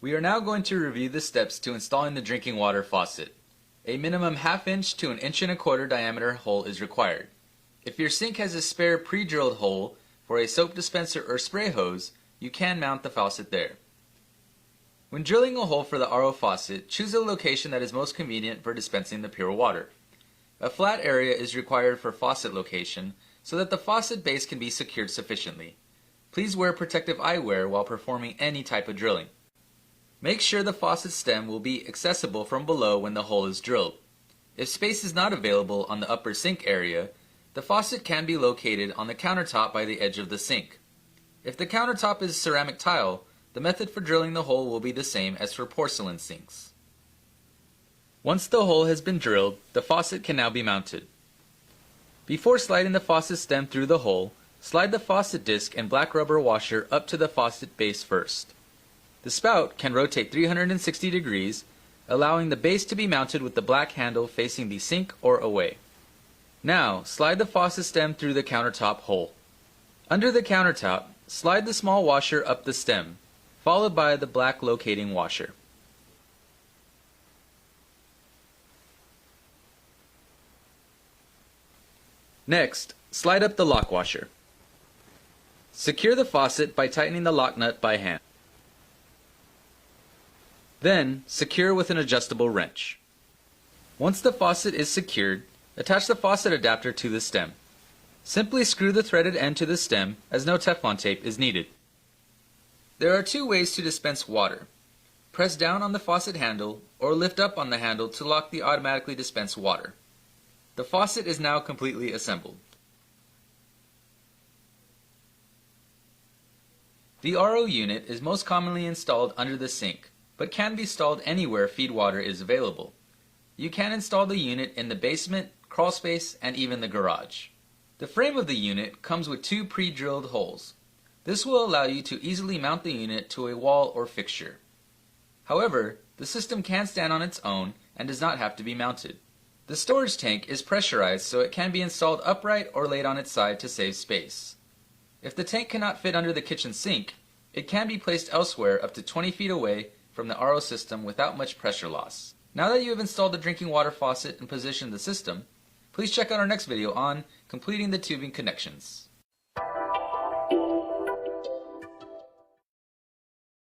We are now going to review the steps to installing the drinking water faucet. A minimum 1/2 inch to 1 1/4 diameter hole is required. If your sink has a spare pre-drilled hole for a soap dispenser or spray hose, you can mount the faucet there. When drilling a hole for the RO faucet, choose a location that is most convenient for dispensing the pure water. A flat area is required for faucet location so that the faucet base can be secured sufficiently. Please wear protective eyewear while performing any type of drilling. Make sure the faucet stem will be accessible from below when the hole is drilled. If space is not available on the upper sink area, the faucet can be located on the countertop by the edge of the sink. If the countertop is ceramic tile, the method for drilling the hole will be the same as for porcelain sinks. Once the hole has been drilled, the faucet can now be mounted. Before sliding the faucet stem through the hole, slide the faucet disc and black rubber washer up to the faucet base first. The spout can rotate 360 degrees, allowing the base to be mounted with the black handle facing the sink or away. Now, slide the faucet stem through the countertop hole. Under the countertop, slide the small washer up the stem, followed by the black locating washer. Next, slide up the lock washer. Secure the faucet by tightening the lock nut by hand. Then, secure with an adjustable wrench. Once the faucet is secured, attach the faucet adapter to the stem. Simply screw the threaded end to the stem as no Teflon tape is needed. There are two ways to dispense water. Press down on the faucet handle or lift up on the handle to lock the automatically dispensed water. The faucet is now completely assembled. The RO unit is most commonly installed under the sink, but can be installed anywhere feed water is available. You can install the unit in the basement, crawl space, and even the garage. The frame of the unit comes with 2 pre-drilled holes. This will allow you to easily mount the unit to a wall or fixture. However, the system can stand on its own and does not have to be mounted. The storage tank is pressurized so it can be installed upright or laid on its side to save space. If the tank cannot fit under the kitchen sink, it can be placed elsewhere up to 20 feet away from the RO system without much pressure loss. Now that you have installed the drinking water faucet and positioned the system, please check out our next video on completing the tubing connections.